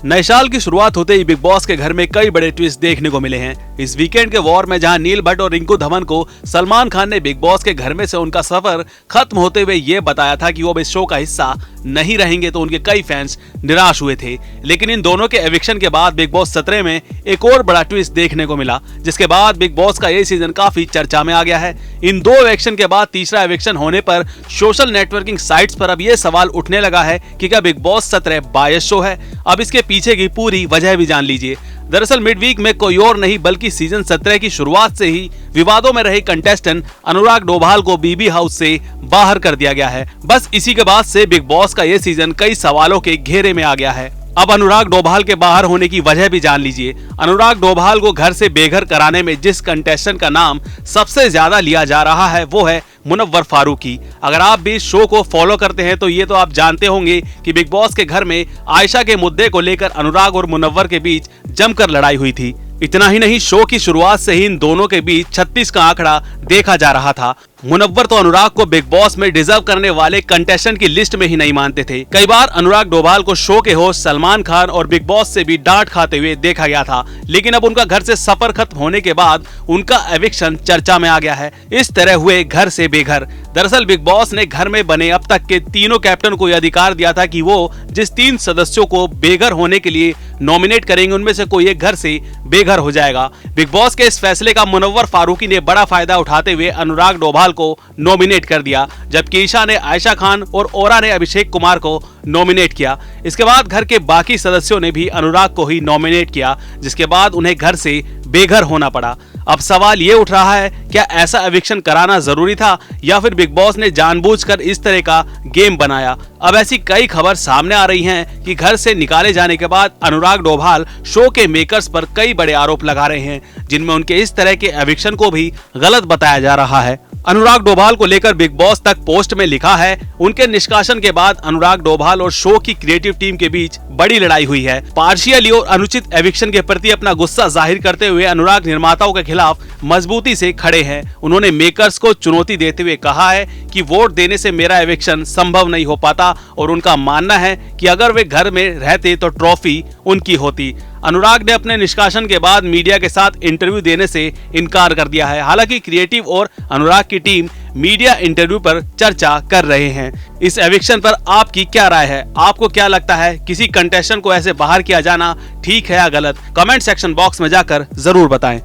नए साल की शुरुआत होते ही बिग बॉस के घर में कई बड़े ट्विस्ट देखने को मिले हैं। इस वीकेंड के वॉर में जहां नील भट्ट और रिंकू धवन को सलमान खान ने बिग बॉस के घर में से उनका सफर खत्म होते हुए ये बताया था कि वो अब इस शो का हिस्सा नहीं रहेंगे, तो उनके कई फैंस निराश हुए थे। लेकिन इन दोनों के एविक्शन के बाद बिग बॉस 17 में एक और बड़ा ट्विस्ट देखने को मिला, जिसके बाद बिग बॉस का ये सीजन काफी चर्चा में आ गया है। इन दो एविक्शन के बाद तीसरा एविक्शन होने पर सोशल नेटवर्किंग साइट्स पर अब ये सवाल उठने लगा है कि क्या बिग बॉस 17 बायस शो है। अब इसके पीछे की पूरी वजह भी जान लीजिए। दरअसल मिड वीक में कोई और नहीं बल्कि सीजन 17 की शुरुआत से ही विवादों में रहे कंटेस्टेंट अनुराग डोभाल को बीबी हाउस से बाहर कर दिया गया है। बस इसी के बाद से बिग बॉस का ये सीजन कई सवालों के घेरे में आ गया है। अब अनुराग डोभाल के बाहर होने की वजह भी जान लीजिए। अनुराग डोभाल को घर से बेघर कराने में जिस कंटेस्टेंट का नाम सबसे ज्यादा लिया जा रहा है वो है मुनव्वर फारूकी। अगर आप भी इस शो को फॉलो करते हैं तो ये तो आप जानते होंगे कि बिग बॉस के घर में आयशा के मुद्दे को लेकर अनुराग और मुनव्वर के बीच जमकर लड़ाई हुई थी। इतना ही नहीं, शो की शुरुआत से ही इन दोनों के बीच 36 का आंकड़ा देखा जा रहा था। मुनव्वर तो अनुराग को बिग बॉस में डिजर्व करने वाले कंटेस्टेंट की लिस्ट में ही नहीं मानते थे। कई बार अनुराग डोभाल को शो के होस्ट सलमान खान और बिग बॉस से भी डांट खाते हुए देखा गया था। लेकिन अब उनका घर से सफर खत्म होने के बाद उनका एविक्शन चर्चा में आ गया है। इस तरह हुए घर से बेघर। दरअसल बिग बॉस ने घर में बने अब तक के तीनों कैप्टन को यह अधिकार दिया था कि वो जिस 3 सदस्यों को बेघर होने के लिए नॉमिनेट करेंगे उनमें से कोई एक घर से बेघर हो जाएगा। बिग बॉस के इस फैसले का मुनव्वर फारूकी ने बड़ा फायदा उठाते हुए अनुराग डोभाल को नॉमिनेट कर दिया, जबकि ईशा ने आयशा खान और ओरा ने अभिषेक कुमार को नॉमिनेट किया। इसके बाद घर के बाकी सदस्यों ने भी अनुराग को ही नॉमिनेट किया, जिसके बाद उन्हें घर से बेघर होना पड़ा। अब सवाल ये उठ रहा है, क्या ऐसा एविक्शन कराना जरूरी था या फिर बिग बॉस ने जानबूझकर इस तरह का गेम बनाया। अब ऐसी कई खबर सामने आ रही हैं कि घर से निकाले जाने के बाद अनुराग डोभाल शो के मेकर्स पर कई बड़े आरोप लगा रहे हैं, जिनमें उनके इस तरह के एविक्शन को भी गलत बताया जा रहा है। अनुराग डोभाल को लेकर बिग बॉस तक पोस्ट में लिखा है, उनके निष्कासन के बाद अनुराग डोभाल और शो की क्रिएटिव टीम के बीच बड़ी लड़ाई हुई है। पार्शियली और अनुचित एविक्शन के प्रति अपना गुस्सा जाहिर करते हुए अनुराग निर्माताओं के खिलाफ मजबूती से खड़े हैं। उन्होंने मेकर्स को चुनौती देते हुए कहा है कि वोट देने से मेरा एविक्शन संभव नहीं हो पाता और उनका मानना है कि अगर वे घर में रहते तो ट्रॉफी उनकी होती। अनुराग ने अपने निष्कासन के बाद मीडिया के साथ इंटरव्यू देने से इनकार कर दिया है। हालांकि क्रिएटिव और अनुराग की टीम मीडिया इंटरव्यू पर चर्चा कर रहे हैं। इस एविक्शन पर आपकी क्या राय है? आपको क्या लगता है किसी कंटेस्टेंट को ऐसे बाहर किया जाना ठीक है या गलत? कमेंट सेक्शन बॉक्स में जाकर जरूर बताएं।